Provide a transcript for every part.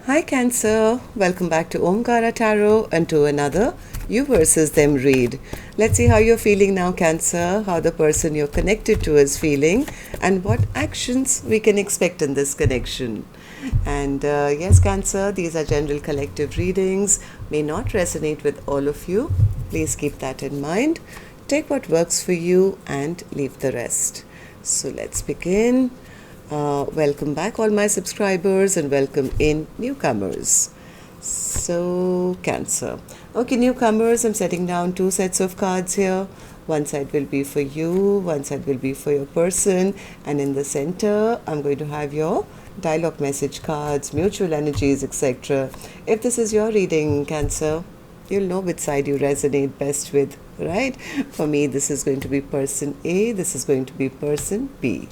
Hi Cancer, welcome back to Omkaratarot and to another You versus Them read. Let's see how you're feeling now, Cancer, how the person you're connected to is feeling, and what actions we can expect in this connection. And yes, Cancer, these are general collective readings, may not resonate with all of you. Please keep that in mind. Take what works for you and leave the rest. So let's begin. Welcome back all my subscribers and welcome in newcomers. So Cancer. Okay, newcomers, I'm setting down 2 sets of cards here. One side will be for you, one side will be for your person, and in the center I'm going to have your dialogue message cards, mutual energies, etc. If this is your reading, Cancer, you'll know which side you resonate best with, right? For me, this is going to be person A, this is going to be person B.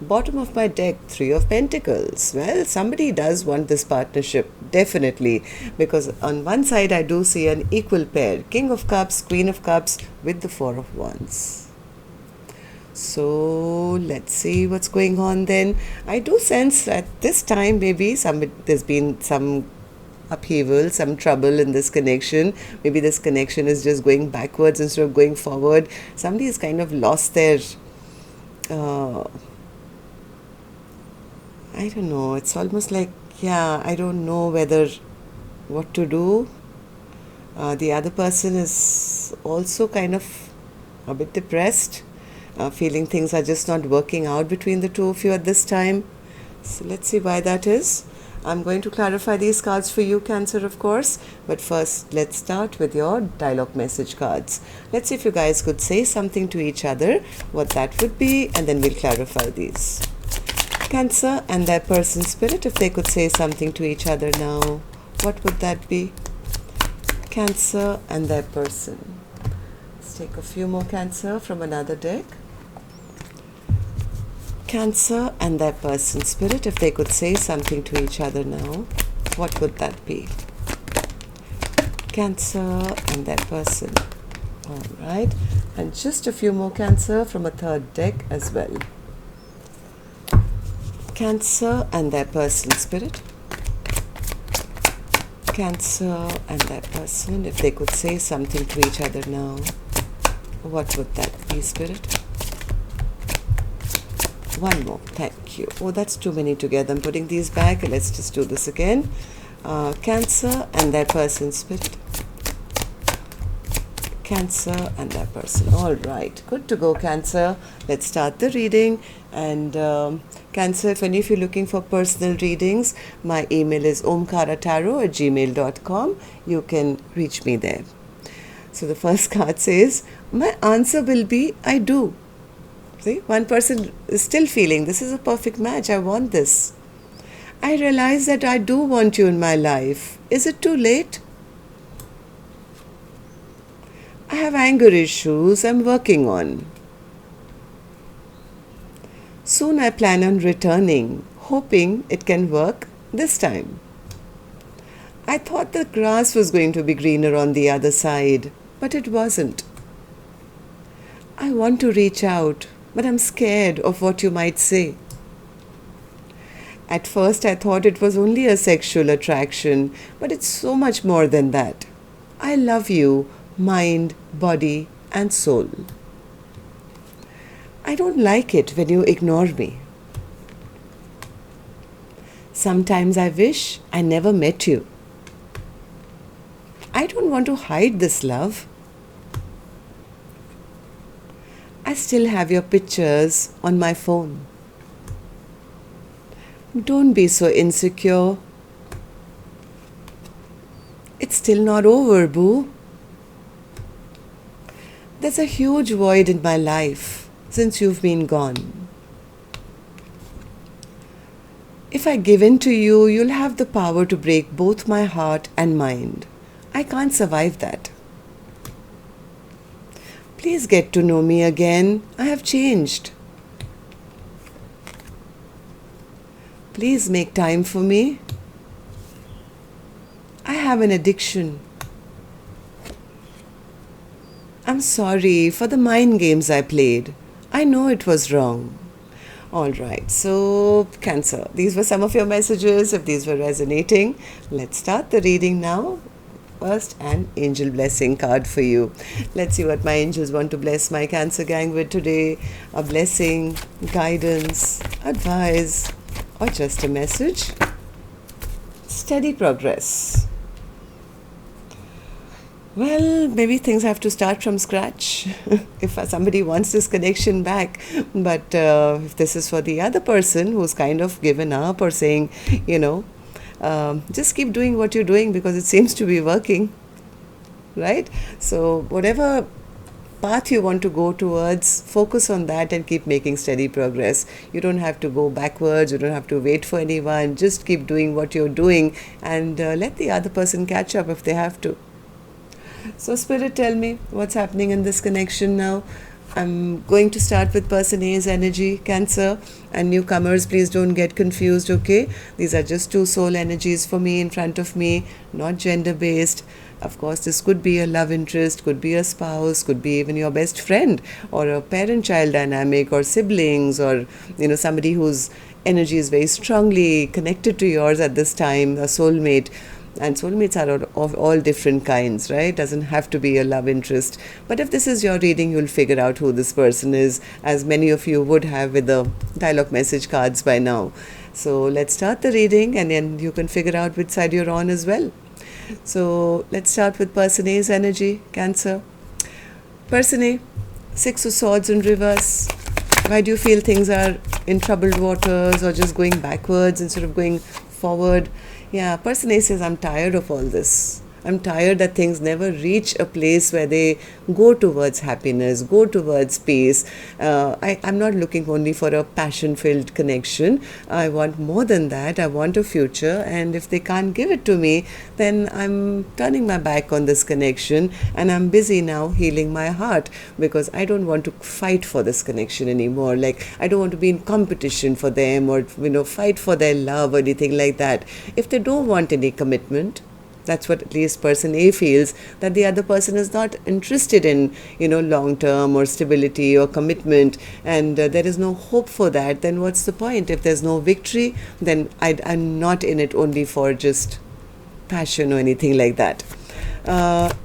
Bottom of my deck, 3 of Pentacles. Well, somebody does want this partnership, definitely, because on one side I do see an equal pair, King of Cups, Queen of Cups with the 4 of Wands. So let's see what's going on then. I do sense that this time maybe there's been some upheaval, some trouble in this connection. Maybe this connection is just going backwards instead of going forward. Somebody has kind of lost their I don't know, it's almost like, I don't know what to do. The other person is also kind of a bit depressed, feeling things are just not working out between the two of you at this time. So let's see why that is. I'm going to clarify these cards for you, Cancer, of course. But first, let's start with your dialogue message cards. Let's see if you guys could say something to each other, what that would be, and then we'll clarify these. Cancer and their person spirit, if they could say something to each other now, what would that be? Cancer and their person. Let's take a few more, Cancer, from another deck. Cancer and their person spirit, if they could say something to each other now, what would that be? Cancer and their person. All right. And just a few more, Cancer, from a third deck as well. Cancer and their person spirit. Cancer and their person, if they could say something to each other now, what would that be, spirit? One more, thank you. Oh, that's too many together. I'm putting these back. Let's just do this again. Cancer and their person spirit. Cancer and their person. All right, good to go, Cancer. Let's start the reading. And Cancer, if any of you are looking for personal readings, my email is omkaratarot@gmail.com. You can reach me there. So the first card says, my answer will be, I do. See, one person is still feeling, this is a perfect match, I want this. I realize that I do want you in my life. Is it too late? I have anger issues I'm working on. Soon I plan on returning, hoping it can work this time. I thought the grass was going to be greener on the other side, but it wasn't. I want to reach out, but I'm scared of what you might say. At first I thought it was only a sexual attraction, but it's so much more than that. I love you, mind, body, and soul. I don't like it when you ignore me. Sometimes I wish I never met you. I don't want to hide this love. I still have your pictures on my phone. Don't be so insecure. It's still not over, boo. There's a huge void in my life since you've been gone. If I give in to you, you'll have the power to break both my heart and mind. I can't survive that. Please get to know me again. I have changed. Please make time for me. I have an addiction. I'm sorry for the mind games I played. I know it was wrong. All right, so Cancer, these were some of your messages. If these were resonating, let's start the reading now. First, an angel blessing card for you. Let's see what my angels want to bless my Cancer gang with today. A blessing, guidance, advice, or just a message. Steady progress. Well, maybe things have to start from scratch if somebody wants this connection back. But if this is for the other person who's kind of given up or saying, just keep doing what you're doing because it seems to be working, right? So whatever path you want to go towards, focus on that and keep making steady progress. You don't have to go backwards. You don't have to wait for anyone. Just keep doing what you're doing and let the other person catch up if they have to. So Spirit, tell me what's happening in this connection now. I'm going to start with person A's energy, Cancer, and newcomers, please don't get confused, okay? These are just two soul energies for me in front of me, not gender based. Of course, this could be a love interest, could be a spouse, could be even your best friend or a parent-child dynamic or siblings or, somebody whose energy is very strongly connected to yours at this time, a soulmate. And soulmates are of all different kinds, right? Doesn't have to be a love interest. But if this is your reading, you'll figure out who this person is, as many of you would have with the dialogue message cards by now. So let's start the reading and then you can figure out which side you're on as well. So let's start with person A's energy, Cancer. Person A, Six of Swords in reverse. Why do you feel things are in troubled waters or just going backwards instead of going forward? Yeah, person A says, I'm tired of all this. I'm tired that things never reach a place where they go towards happiness, go towards peace. I'm not looking only for a passion-filled connection. I want more than that. I want a future. And if they can't give it to me, then I'm turning my back on this connection. And I'm busy now healing my heart because I don't want to fight for this connection anymore. Like, I don't want to be in competition for them or, fight for their love or anything like that. If they don't want any commitment, that's what at least person A feels, that the other person is not interested in, long-term or stability or commitment, and there is no hope for that, then what's the point? If there's no victory, then I'm not in it only for just passion or anything like that.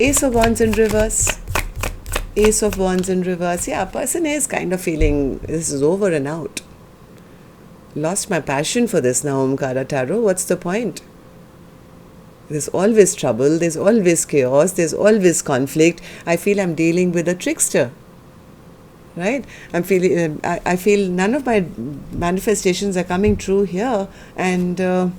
Ace of Wands in reverse. Ace of Wands in reverse. Yeah, person A is kind of feeling this is over and out. Lost my passion for this now, Omkaratarot. What's the point? There's always trouble, there's always chaos, there's always conflict. I feel I'm dealing with a trickster, right? I feel none of my manifestations are coming true here, and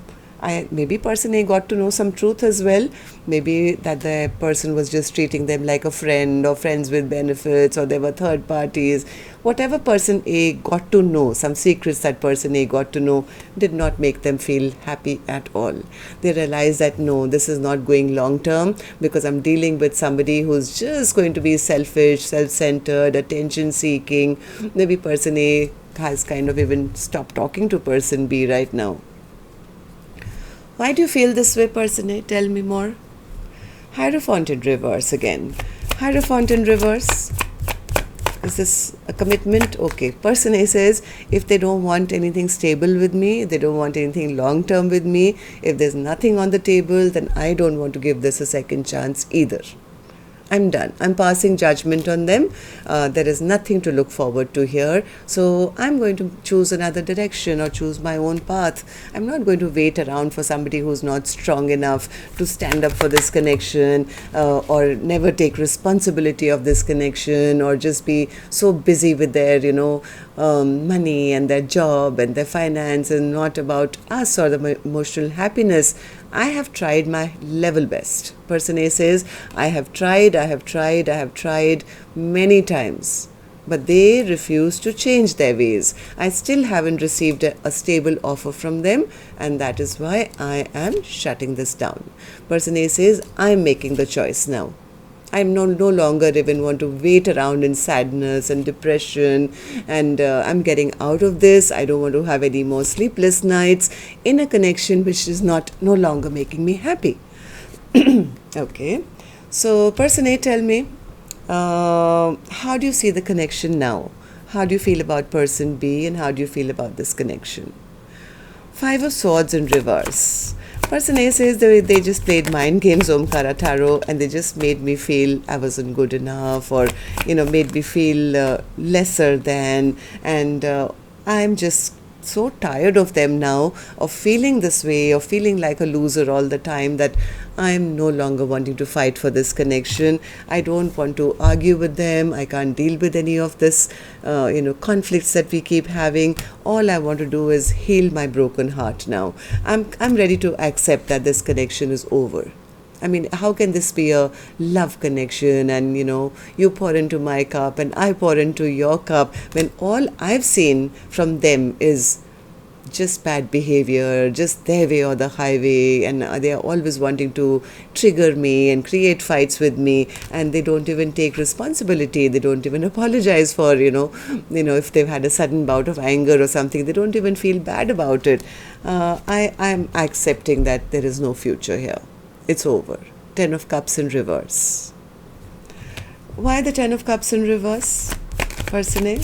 maybe person A got to know some truth as well. Maybe that the person was just treating them like a friend or friends with benefits, or there were third parties. Whatever person A got to know, some secrets that person A got to know did not make them feel happy at all. They realized that no, this is not going long term because I'm dealing with somebody who's just going to be selfish, self-centered, attention seeking. Maybe person A has kind of even stopped talking to person B right now. Why do you feel this way, person A? Tell me more. Hierophant in reverse again. Hierophant in reverse. Is this a commitment? Okay. Person A says, if they don't want anything stable with me, they don't want anything long-term with me, if there's nothing on the table, then I don't want to give this a second chance either. I'm done. I'm passing judgment on them. There is nothing to look forward to here. So I'm going to choose another direction or choose my own path. I'm not going to wait around for somebody who's not strong enough to stand up for this connection or never take responsibility of this connection or just be so busy with their, money and their job and their finance and not about us or the emotional happiness. I have tried my level best. Person A says, I have tried many times, but they refuse to change their ways. I still haven't received a stable offer from them, and that is why I am shutting this down. Person A says, I'm making the choice now. I no longer even want to wait around in sadness and depression, and I'm getting out of this. I don't want to have any more sleepless nights in a connection which is no longer making me happy. Okay, so person A, tell me, how do you see the connection now? How do you feel about person B, and how do you feel about this connection? Five of Swords in reverse. Person A says they just played mind games, Omkaratarot, and they just made me feel I wasn't good enough, or made me feel lesser than, and I'm just so tired of them now, of feeling this way, of feeling like a loser all the time, that I'm no longer wanting to fight for this connection. I don't want to argue with them. I can't deal with any of this, conflicts that we keep having. All I want to do is heal my broken heart now. I'm ready to accept that this connection is over. I mean, how can this be a love connection, and you pour into my cup and I pour into your cup, when all I've seen from them is just bad behavior, just their way or the highway, and they are always wanting to trigger me and create fights with me, and they don't even take responsibility. They don't even apologize for, if they've had a sudden bout of anger or something. They don't even feel bad about it. I'm accepting that there is no future here. It's over. 10 of Cups in reverse. Why the 10 of Cups in reverse, person A?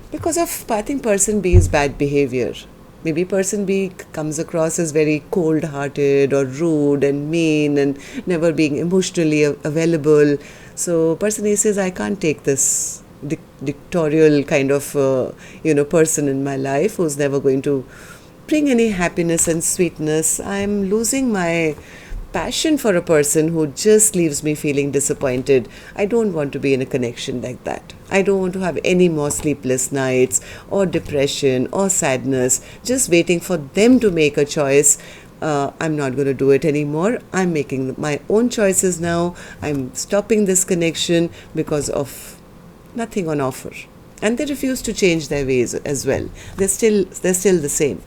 Because I think person B is bad behavior. Maybe person B comes across as very cold-hearted or rude and mean and never being emotionally available. So person A says, I can't take this dictatorial kind of, person in my life who's never going to bring any happiness and sweetness. I'm losing my passion for a person who just leaves me feeling disappointed. I don't want to be in a connection like that. I don't want to have any more sleepless nights or depression or sadness, just waiting for them to make a choice. I'm not going to do it anymore. I'm making my own choices now. I'm stopping this connection because of nothing on offer. And they refuse to change their ways as well. They're still the same.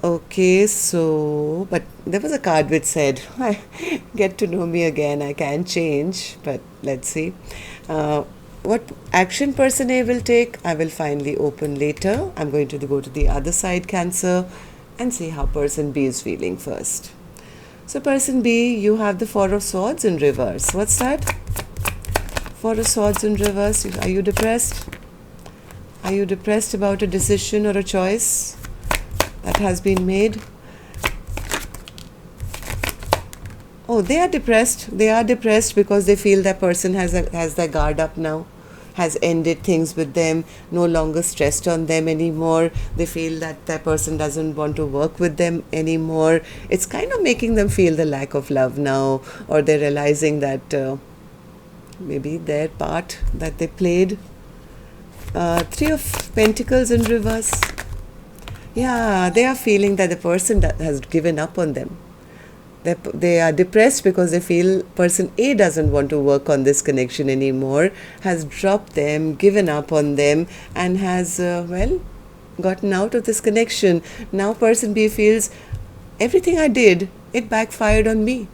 Okay, so, but there was a card which said, get to know me again, I can change, but let's see. What action person A will take, I will finally open later. I'm going to go to the other side, Cancer, and see how person B is feeling first. So person B, you have the Four of Swords in reverse. What's that? Four of Swords in reverse. Are you depressed? Are you depressed about a decision or a choice that has been made? Oh, they are depressed. They are depressed because they feel that person has their guard up now, has ended things with them, no longer stressed on them anymore. They feel that person doesn't want to work with them anymore. It's kind of making them feel the lack of love now, or they're realizing that maybe their part that they played. Three of Pentacles in reverse. Yeah, they are feeling that the person that has given up on them. They are depressed because they feel person A doesn't want to work on this connection anymore, has dropped them, given up on them, and has, gotten out of this connection. Now person B feels everything I did, it backfired on me.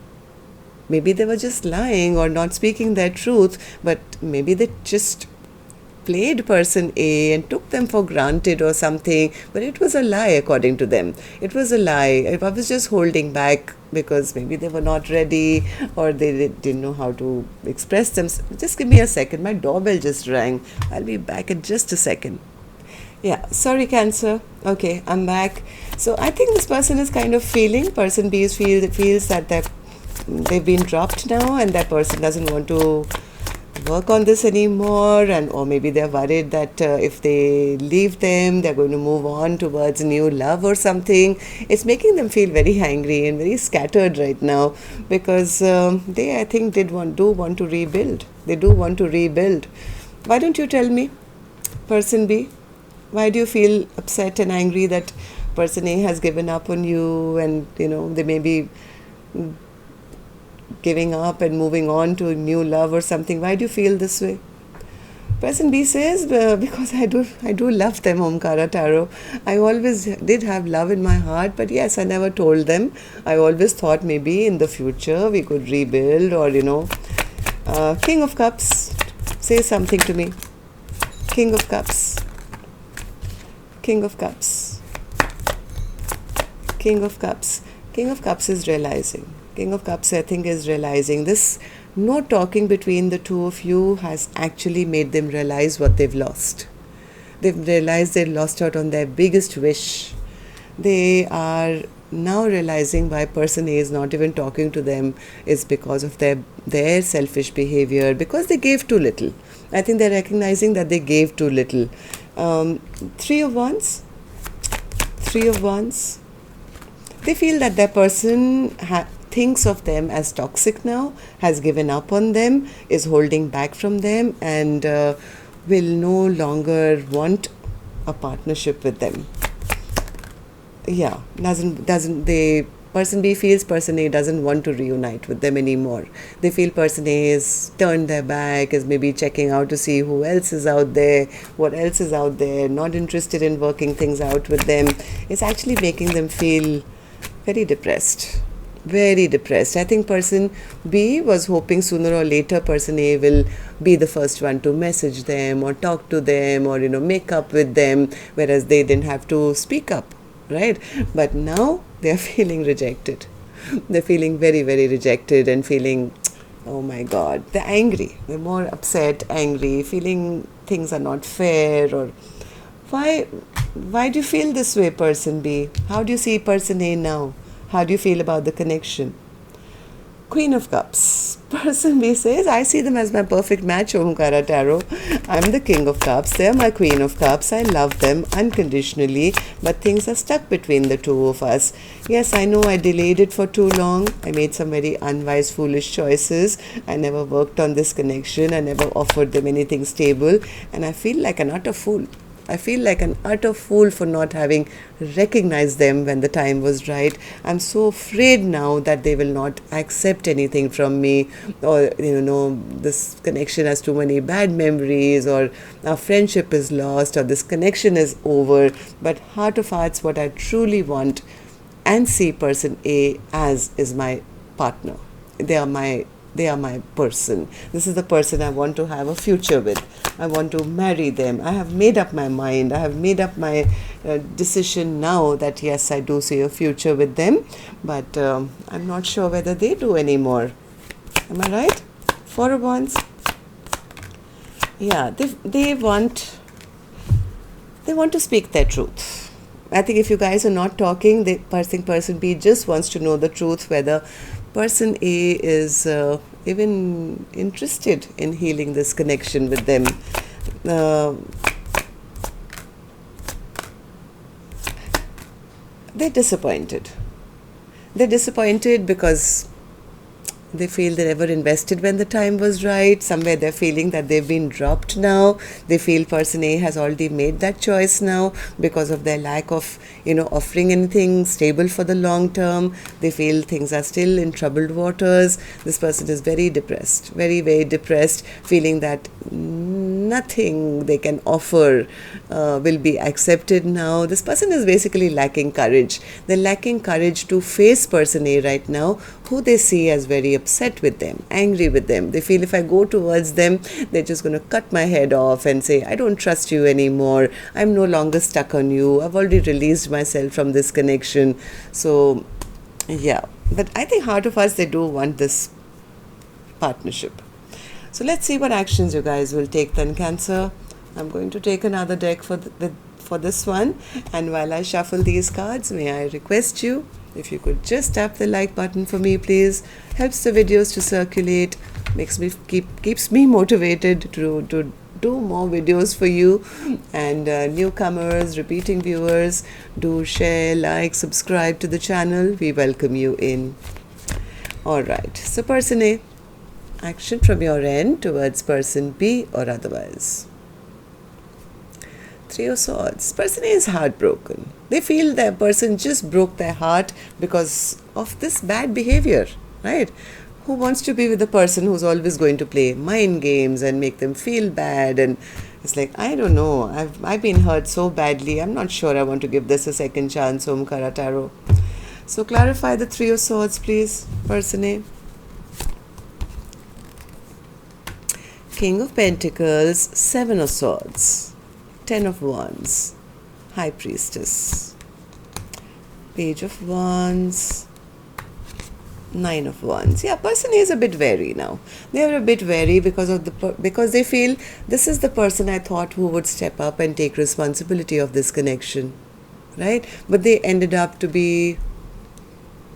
Maybe they were just lying or not speaking their truth, but maybe they just played person A and took them for granted or something, but it was a lie according to them. It was a lie. I was just holding back because maybe they were not ready, or they didn't know how to express themselves. Just give me a second. My doorbell just rang. I'll be back in just a second. Yeah, sorry Cancer. Okay, I'm back. So I think this person is kind of feeling, person B feels that they've been dropped now, and that person doesn't want to work on this anymore, or maybe they're worried that if they leave them, they're going to move on towards new love or something. It's making them feel very angry and very scattered right now, because they, I think, do want to rebuild. They do want to rebuild. Why don't you tell me, person B? Why do you feel upset and angry that person A has given up on you, and they may be giving up and moving on to a new love or something? Why do you feel this way? Person B says, because I do love them, Omkaratarot. I always did have love in my heart, but yes, I never told them. I always thought maybe in the future we could rebuild, or King of Cups, say something to me. King of Cups. King of Cups. King of Cups. King of Cups is realizing. King of Cups, I think, is realizing this no talking between the two of you has actually made them realize what they've lost. They've realized they lost out on their biggest wish. They are now realizing why person A is not even talking to them is because of their selfish behavior, because they gave too little. I think they're recognizing that they gave too little. Three of Wands. They feel that their person thinks of them as toxic now, has given up on them, is holding back from them, and will no longer want a partnership with them. Yeah, person B feels person A doesn't want to reunite with them anymore. They feel person A has turned their back, is maybe checking out to see who else is out there, what else is out there, not interested in working things out with them. It's actually making them feel very depressed. Very depressed. I think person B was hoping sooner or later person A will be the first one to message them or talk to them or, make up with them, whereas they didn't have to speak up, right? But now they are feeling rejected. They're feeling very, very rejected and feeling, oh my God, they're angry. They're more upset, angry, feeling things are not fair. Or why do you feel this way, person B? How do you see person A now? How do you feel about the connection? Queen of Cups. Person B says, I see them as my perfect match, Omkaratarot. I'm the King of Cups. They're my Queen of Cups. I love them unconditionally, but things are stuck between the two of us. Yes, I know I delayed it for too long. I made some very unwise, foolish choices. I never worked on this connection. I never offered them anything stable. And I feel like an utter fool. I feel like an utter fool for not having recognized them when the time was right. I'm so afraid now that they will not accept anything from me, or, this connection has too many bad memories, or our friendship is lost, or this connection is over. But heart of hearts, what I truly want and see person A as is my partner. They are my person. This is the person I want to have a future with. I want to marry them. I have made up my mind. I have made up my decision now that yes, I do see a future with them, but I'm not sure whether they do anymore. Am I right? Four of Wands. Yeah, they want to speak their truth. I think if you guys are not talking, person B just wants to know the truth, whether person A is even interested in healing this connection with them. They're disappointed. They're disappointed because they feel they never invested when the time was right. Somewhere they're feeling that they've been dropped now. They feel person A has already made that choice now because of their lack of, offering anything stable for the long term. They feel things are still in troubled waters. This person is very depressed, very, very depressed, feeling that nothing they can offer will be accepted now. This person is basically lacking courage. They're lacking courage to face person A right now, who they see as very upset with them, angry with them. They feel if I go towards them, they're just going to cut my head off and say, I don't trust you anymore. I'm no longer stuck on you. I've already released myself from this connection. So, yeah. But I think heart of us, they do want this partnership. So let's see what actions you guys will take then, Cancer. I'm going to take another deck for this one. And while I shuffle these cards, may I request you, if you could just tap the like button for me, please. Helps the videos to circulate, keeps me motivated to do more videos for you. And newcomers, repeating viewers, do share, like, subscribe to the channel. We welcome you in. Alright, so person A, action from your end towards person B or otherwise. Three of Swords. Person A is heartbroken. They feel that person just broke their heart because of this bad behavior, right? Who wants to be with a person who's always going to play mind games and make them feel bad? And it's like, I don't know, I've been hurt so badly. I'm not sure I want to give this a second chance, Omkaratarot. So clarify the Three of Swords, please, person A. King of Pentacles, Seven of Swords, Ten of Wands, High Priestess, Page of Wands, Nine of Wands. Yeah, person is a bit wary now. They are a bit wary because of because they feel this is the person I thought who would step up and take responsibility of this connection, right? But they ended up to be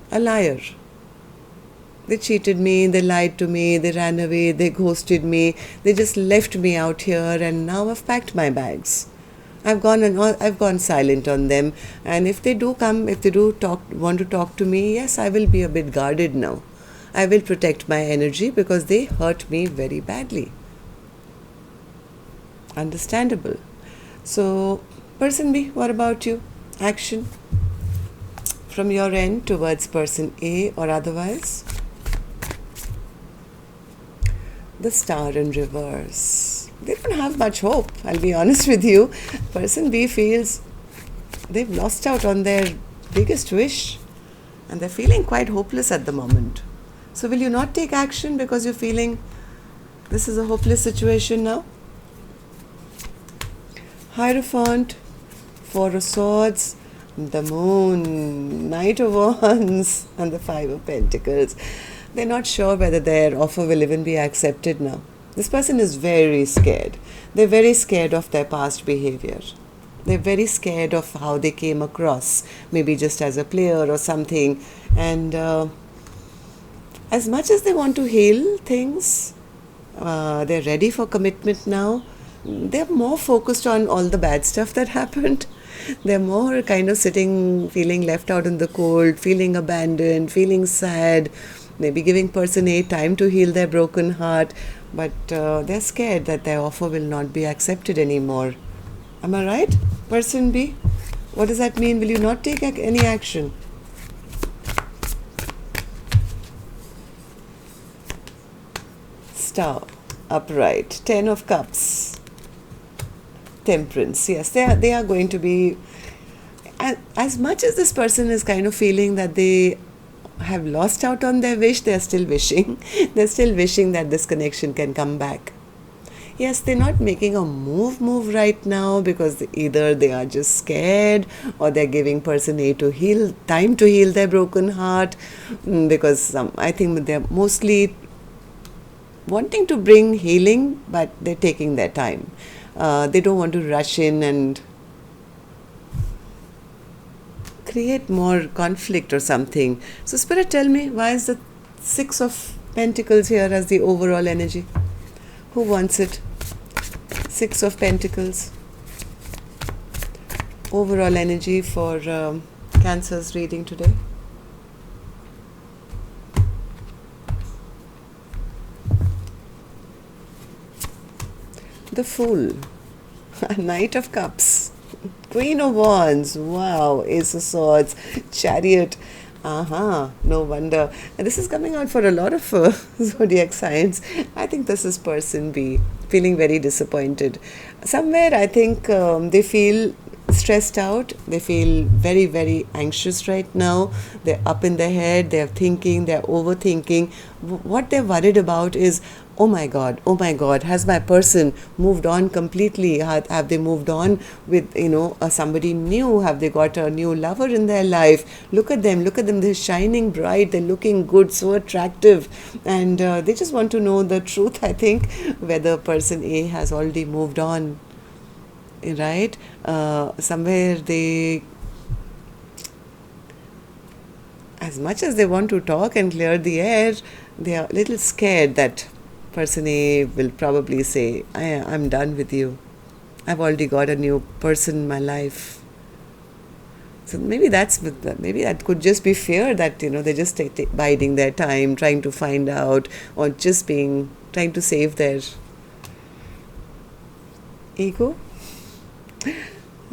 a liar. They cheated me, they lied to me, they ran away, they ghosted me, they just left me out here, and now I've packed my bags. I've gone silent on them, and if they do come, if they do want to talk to me, yes, I will be a bit guarded now. I will protect my energy because they hurt me very badly. Understandable. So, person B, what about you? Action from your end towards person A or otherwise. The Star in reverse. They don't have much hope, I'll be honest with you. Person B feels they've lost out on their biggest wish and they're feeling quite hopeless at the moment. So will you not take action because you're feeling this is a hopeless situation now? Hierophant, Four of Swords, the Moon, Knight of Wands, and the Five of Pentacles. They're not sure whether their offer will even be accepted now. This person is very scared. They're very scared of their past behavior. They're very scared of how they came across, maybe just as a player or something. And as much as they want to heal things, they're ready for commitment now. They're more focused on all the bad stuff that happened. They're more kind of sitting, feeling left out in the cold, feeling abandoned, feeling sad, maybe giving person A time to heal their broken heart, but they're scared that their offer will not be accepted anymore. Am I right? Person B, what does that mean? Will you not take any action? Star, upright, 10 of Cups, Temperance. Yes, they are going to be, as much as this person is kind of feeling that they have lost out on their wish, they're still wishing. They're still wishing that this connection can come back. Yes, they're not making a move right now because either they are just scared or they're giving person A time to heal their broken heart, because I think they're mostly wanting to bring healing, but they're taking their time. They don't want to rush in and create more conflict or something. So Spirit, tell me, why is the Six of Pentacles here as the overall energy? Who wants it? Six of Pentacles. Overall energy for Cancer's reading today. The Fool. Knight of Cups. Queen of Wands. Wow. Ace of Swords. Chariot. No wonder. And this is coming out for a lot of zodiac signs. I think this is person B, feeling very disappointed. Somewhere I think they feel stressed out. They feel very, very anxious right now. They're up in their head. They're thinking. They're overthinking. What they're worried about is, oh my God, has my person moved on completely? Have they moved on with, somebody new? Have they got a new lover in their life? Look at them, they're shining bright, they're looking good, so attractive. And they just want to know the truth, I think, whether person A has already moved on, right? Somewhere they, as much as they want to talk and clear the air, they are a little scared that person A will probably say, I'm done with you. I've already got a new person in my life. So maybe that could just be fear that, they're just biding their time, trying to find out, or just trying to save their ego.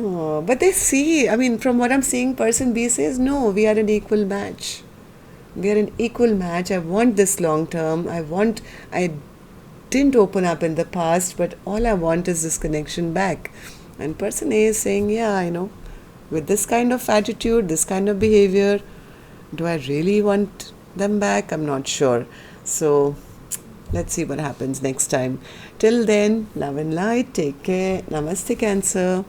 Oh, but they see, from what I'm seeing, person B says, no, we are an equal match. We are an equal match. I want this long term. I didn't open up in the past, but all I want is this connection back. And person A is saying, with this kind of attitude, this kind of behavior, do I really want them back? I'm not sure. So let's see what happens next time. Till then, love and light. Take care. Namaste, Cancer.